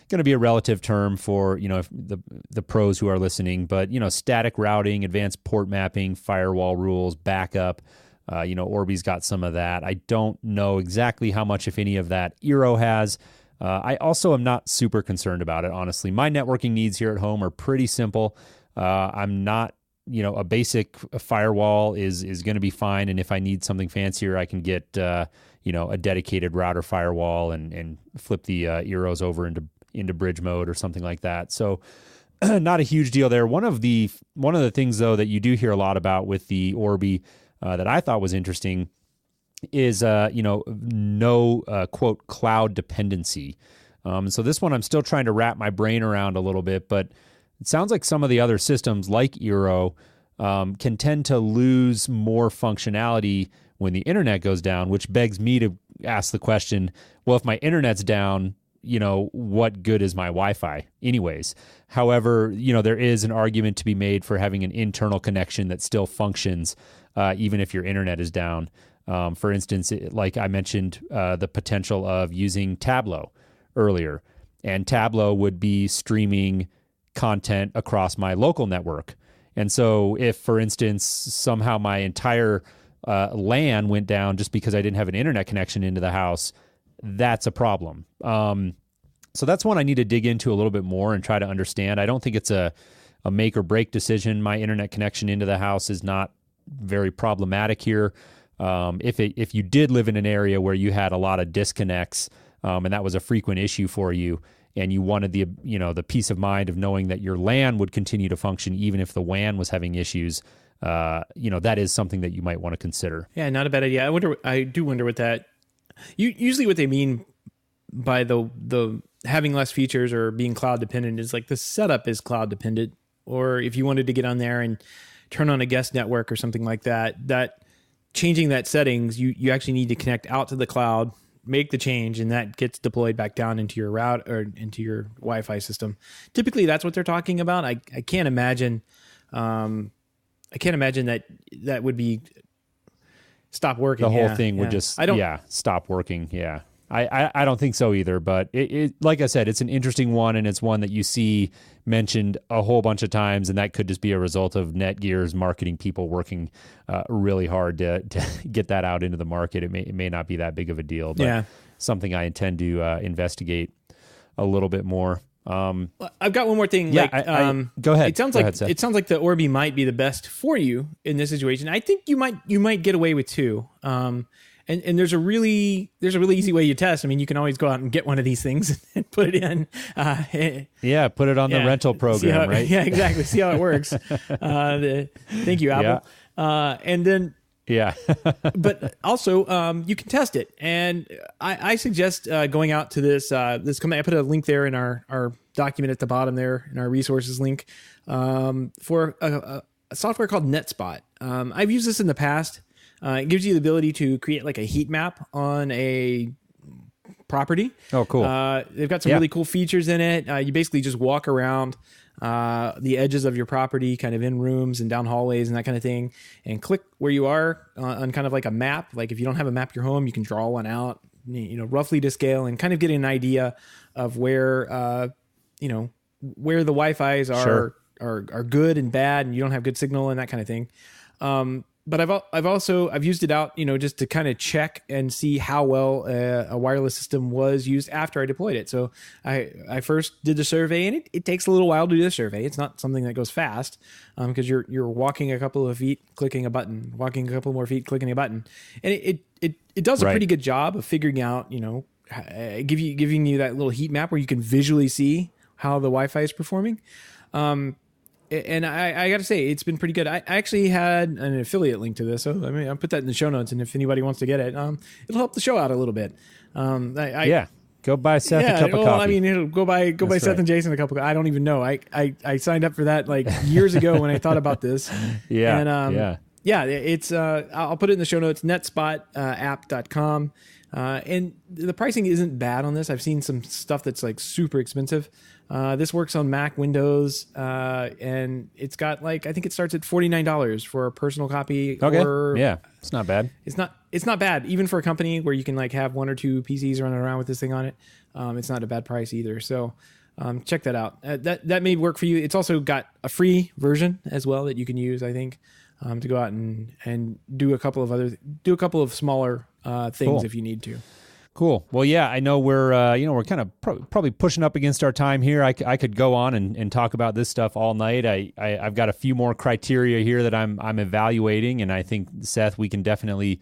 going to be a relative term for, if the pros who are listening, but, static routing, advanced port mapping, firewall rules, backup, Orbi's got some of that. I don't know exactly how much, if any, of that Eero has. I also am not super concerned about it, honestly. My networking needs here at home are pretty simple. I'm not, a basic firewall is going to be fine. And if I need something fancier, I can get, a dedicated router firewall and flip the Eeros over into bridge mode or something like that. So not a huge deal there. One of the things, though, that you do hear a lot about with the Orbi that I thought was interesting is, no, quote, cloud dependency. So this one I'm still trying to wrap my brain around a little bit, but it sounds like some of the other systems like Eero can tend to lose more functionality when the internet goes down, which begs me to ask the question, well, if my internet's down, what good is my Wi-Fi anyways? However, there is an argument to be made for having an internal connection that still functions even if your internet is down. For instance, like I mentioned, the potential of using Tableau earlier, and Tableau would be streaming content across my local network. And so if, for instance, somehow my entire LAN went down just because I didn't have an internet connection into the house, that's a problem. So that's one I need to dig into a little bit more and try to understand. I don't think it's a make or break decision. My internet connection into the house is not very problematic here. If you did live in an area where you had a lot of disconnects, and that was a frequent issue for you, and you wanted the peace of mind of knowing that your LAN would continue to function even if the WAN was having issues, that is something that you might want to consider. Yeah, not a bad idea. I do wonder what that. Usually, what they mean by the having less features or being cloud dependent is like the setup is cloud dependent, or if you wanted to get on there and turn on a guest network or something like that, that changing that settings, you actually need to connect out to the cloud, make the change, and that gets deployed back down into your route or into your Wi-Fi system. Typically, that's what they're talking about. I can't imagine. I can't imagine that would be stop working. The whole thing would just stop working. Yeah. I don't think so either, but it like I said, it's an interesting one, and it's one that you see mentioned a whole bunch of times, and that could just be a result of Netgear's marketing people working really hard to get that out into the market. It may not be that big of a deal, but something I intend to investigate a little bit more. I've got one more thing. Yeah, go ahead. It sounds like the Orbi might be the best for you in this situation. I think you might get away with two. And there's a really easy way you test. I mean, you can always go out and get one of these things and put it in. Put it on the rental program, right? Yeah, exactly. See how it works. Thank you, Apple. Yeah. And then but also you can test it. And I suggest going out to this company. I put a link there in our document at the bottom there in our resources link for a software called NetSpot. I've used this in the past. It gives you the ability to create like a heat map on a property. Oh, cool. They've got some really cool features in it. You basically just walk around the edges of your property, kind of in rooms and down hallways and that kind of thing, and click where you are on kind of like a map. Like if you don't have a map of your home, you can draw one out, roughly to scale, and kind of get an idea of where, where the Wi-Fi's are good and bad, and you don't have good signal and that kind of thing. But I've used it out, just to kind of check and see how well a wireless system was used after I deployed it. So I first did the survey, and it takes a little while to do the survey. It's not something that goes fast because you're walking a couple of feet, clicking a button, walking a couple more feet, clicking a button, and it does a pretty good job of figuring out, giving you that little heat map where you can visually see how the Wi-Fi is performing. And I got to say, it's been pretty good. I actually had an affiliate link to this, so I mean, I'll put that in the show notes, and if anybody wants to get it, it'll help the show out a little bit. Go buy Seth a cup of coffee. I mean, go buy Seth and Jason a cup of coffee. I don't even know. I signed up for that like years ago when I thought about this. It's I'll put it in the show notes. Netspot.app.com. And the pricing isn't bad on this. I've seen some stuff that's like super expensive. This works on Mac, Windows, and it's got I think it starts at $49 for a personal copy. Okay. It's not bad. It's not bad, even for a company where you can have one or two PCs running around with this thing on it. It's not a bad price either. So check that out. That may work for you. It's also got a free version as well that you can use, I think, to go out and do a couple of smaller things Cool. if you need to. Cool. Well, yeah, I know we're we're kind of probably pushing up against our time here. I could go on and talk about this stuff all night. I've got a few more criteria here that I'm evaluating, and I think, Seth, we can definitely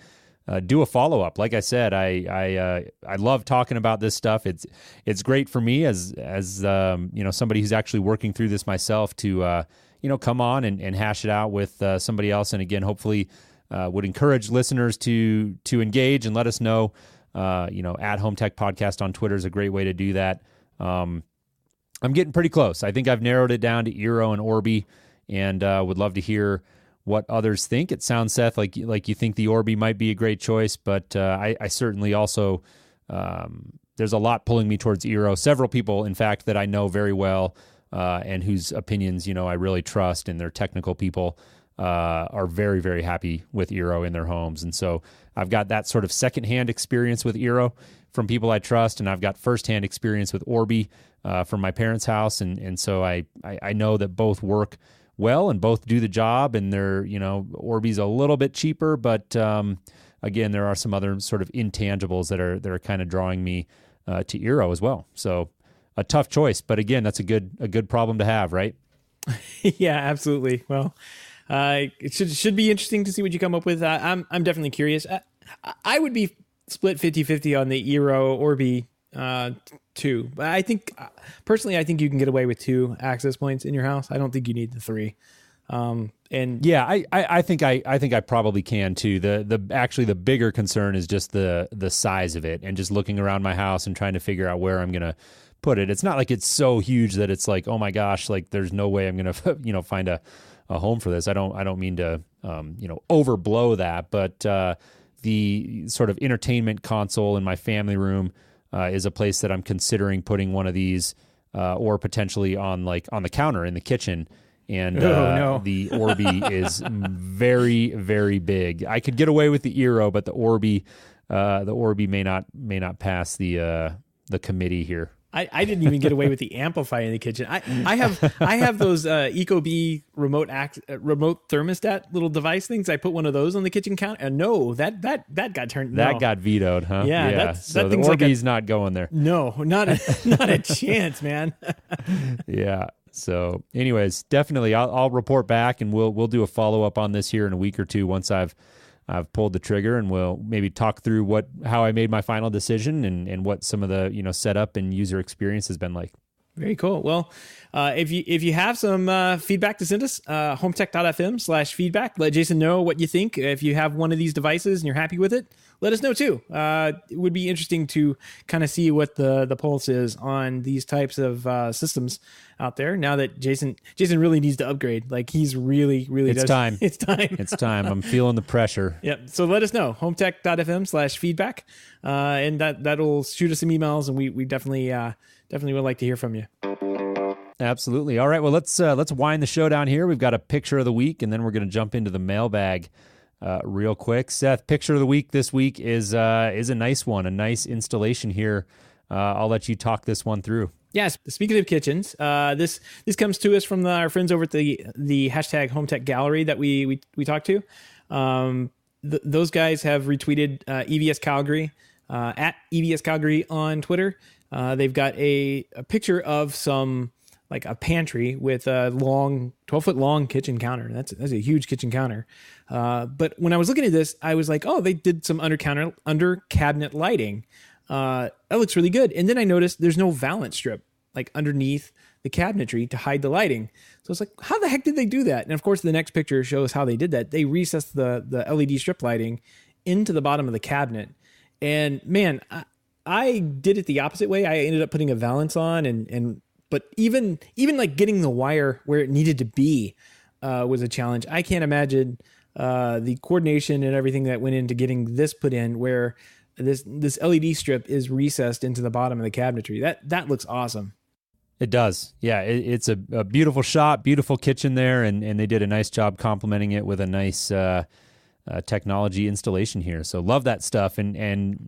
do a follow up. Like I said, I love talking about this stuff. It's great for me as somebody who's actually working through this myself to come on and hash it out with somebody else. And again, hopefully, would encourage listeners to engage and let us know. At HomeTech Podcast on Twitter is a great way to do that. I'm getting pretty close. I think I've narrowed it down to Eero and Orbi, and would love to hear what others think. It sounds, Seth, like you think the Orbi might be a great choice, but I certainly also there's a lot pulling me towards Eero. Several people, in fact, that I know very well and whose opinions I really trust, and they're technical people. Are very, very happy with Eero in their homes. And so I've got that sort of secondhand experience with Eero from people I trust, and I've got firsthand experience with Orbi from my parents' house. And so I know that both work well and both do the job, and they're, Orbi's a little bit cheaper, but again, there are some other sort of intangibles that are kind of drawing me to Eero as well. So a tough choice, but again, that's a good problem to have, right? Yeah, absolutely. Well, it should be interesting to see what you come up with. I'm definitely curious. I would be split 50-50 on the Eero Orbi 2. But I think personally, I think you can get away with 2 access points in your house. I don't think you need the 3. And yeah, I think I probably can too. Actually the bigger concern is just the size of it, and just looking around my house and trying to figure out where I'm gonna put it. It's not like it's so huge that it's like, oh my gosh, like there's no way I'm gonna find a home for this. I don't mean to overblow that, but the sort of entertainment console in my family room is a place that I'm considering putting one of these, or potentially on the counter in the kitchen. And the Orbi is very, very big. I could get away with the Eero, but the Orbi may not pass the committee here. I didn't even get away with the amplifier in the kitchen. I have those Ecobee remote thermostat little device things. I put one of those on the kitchen counter, and no, that got turned. That got vetoed, huh? Yeah. So the Orbi's not going there. No, not a chance, man. Yeah. So, anyways, definitely, I'll report back, and we'll do a follow up on this here in a week or two once I've pulled the trigger, and we'll maybe talk through how I made my final decision and what some of the setup and user experience has been like. Very cool. Well, if you have some feedback to send us, HomeTech.fm/feedback. Let Jason know what you think. If you have one of these devices and you're happy with it, let us know too. It would be interesting to kind of see what the pulse is on these types of systems out there. Now that Jason really needs to upgrade, like he's really It's time. It's time. It's time. I'm feeling the pressure. Yep. So let us know. HomeTech.fm/feedback, and that'll shoot us some emails, and we definitely would like to hear from you. Absolutely. All right. Well, let's wind the show down here. We've got a picture of the week, and then we're going to jump into the mailbag real quick. Seth, picture of the week this week is a nice one, a nice installation here. I'll let you talk this one through. Yes. Speaking of kitchens, this comes to us from our friends over at the hashtag HomeTech Gallery that we talked to. Those guys have retweeted EVS Calgary at EVS Calgary on Twitter. They've got a picture of some, like a pantry with a 12-foot long kitchen counter. That's a huge kitchen counter. But when I was looking at this, I was like, oh, they did some under cabinet lighting. That looks really good. And then I noticed there's no valance strip like underneath the cabinetry to hide the lighting. So it's like, how the heck did they do that? And of course, the next picture shows how they did that. They recessed the LED strip lighting into the bottom of the cabinet. And man, I did it the opposite way. I ended up putting a valance on, but even like getting the wire where it needed to be was a challenge. I can't imagine the coordination and everything that went into getting this put in, where this LED strip is recessed into the bottom of the cabinetry. That looks awesome. It does. Yeah, it's a beautiful shot, beautiful kitchen there, and they did a nice job complementing it with a nice technology installation here. So love that stuff. And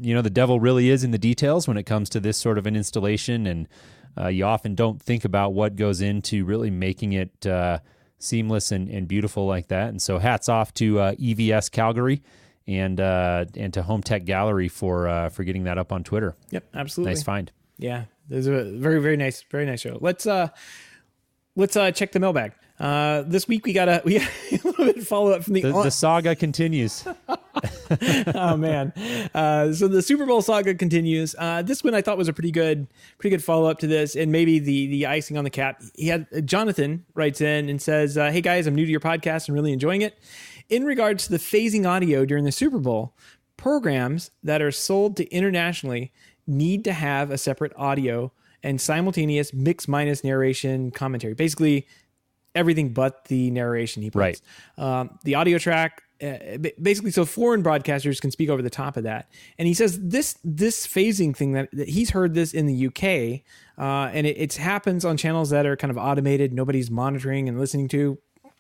the devil really is in the details when it comes to this sort of an installation. And you often don't think about what goes into really making it seamless and beautiful like that. And so hats off to EVS Calgary and to Home Tech Gallery for getting that up on Twitter. Yep, absolutely. Nice find. Yeah, there's a very nice show. Let's check the mailbag. This week we got a little bit of follow up from the saga continues. Oh man. So the Super Bowl saga continues. This one I thought was a pretty good follow up to this, and maybe the icing on the cap. He had Jonathan writes in and says, "Hey guys, I'm new to your podcast and really enjoying it. In regards to the phasing audio during the Super Bowl, programs that are sold to internationally need to have a separate audio and simultaneous mix minus narration commentary. Basically, everything but the narration he plays. Right. The audio track, basically, so foreign broadcasters can speak over the top of that. And he says this phasing thing that he's heard this in the UK, and it happens on channels that are kind of automated, nobody's monitoring and listening to.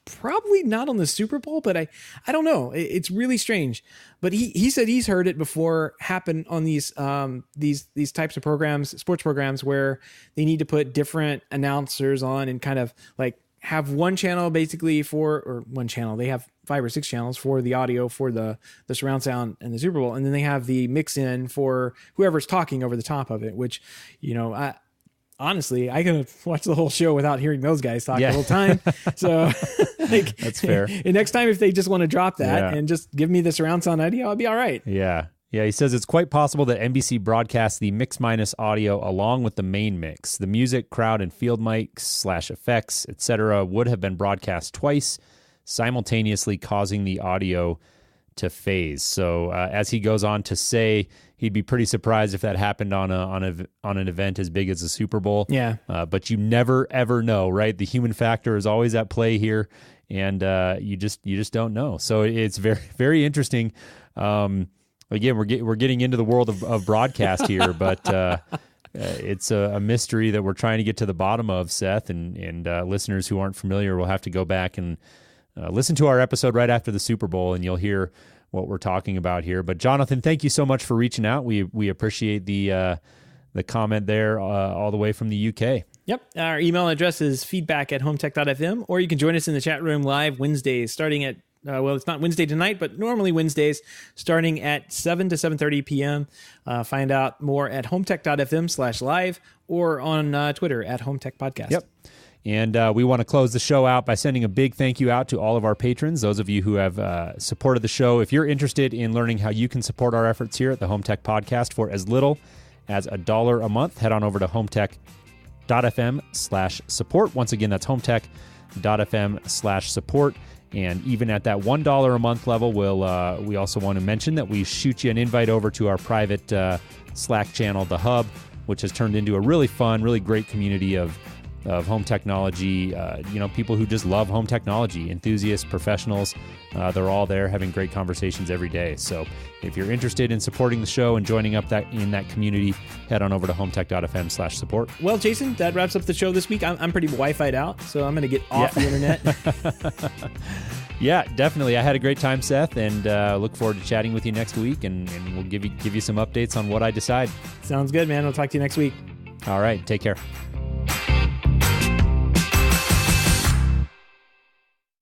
Probably not on the Super Bowl, but I don't know. It's really strange. But he said he's heard it before happen on these types of programs, sports programs, where they need to put different announcers on and kind of like have one channel basically they have 5 or 6 channels for the audio for the surround sound and the Super Bowl, and then they have the mix in for whoever's talking over the top of it, which, honestly, I can watch the whole show without hearing those guys talk the whole time. So that's fair. And next time, if they just want to drop that and just give me the surround sound audio, I'll be all right. Yeah. Yeah, he says it's quite possible that NBC broadcasts the mix minus audio along with the main mix. The music, crowd, and field mics / effects, etc. would have been broadcast twice, simultaneously causing the audio to phase. So as he goes on to say, he'd be pretty surprised if that happened on an event as big as the Super Bowl. Yeah. But you never ever know, right? The human factor is always at play here, and you just don't know. So it's very very interesting. Again, we're getting into the world of broadcast here, but it's a mystery that we're trying to get to the bottom of, Seth, and listeners who aren't familiar will have to go back and listen to our episode right after the Super Bowl, and you'll hear what we're talking about here. But Jonathan, thank you so much for reaching out. We appreciate the comment there all the way from the UK. Yep. Our email address is feedback@HomeTech.fm, or you can join us in the chat room live Wednesdays starting at it's not Wednesday tonight, but normally Wednesdays starting at 7 to 7:30 p.m. Find out more at HomeTech.fm/live or on Twitter @HomeTechPodcast. Yep. And we want to close the show out by sending a big thank you out to all of our patrons, those of you who have supported the show. If you're interested in learning how you can support our efforts here at the Home Tech Podcast for as little as $1 a month, head on over to HomeTech.fm/support. Once again, that's HomeTech.fm/support. And even at that $1 a month level, we also want to mention that we shoot you an invite over to our private Slack channel, The Hub, which has turned into a really fun, really great community of home technology, people who just love home technology, enthusiasts, professionals. They're all there having great conversations every day. So if you're interested in supporting the show and joining up in that community, head on over to HomeTech.fm/support. Well, Jason, that wraps up the show this week. I'm pretty Wi-Fi'd out, so I'm going to get off the internet. Yeah, definitely. I had a great time, Seth, and look forward to chatting with you next week, and we'll give you some updates on what I decide. Sounds good, man. We'll talk to you next week. All right. Take care.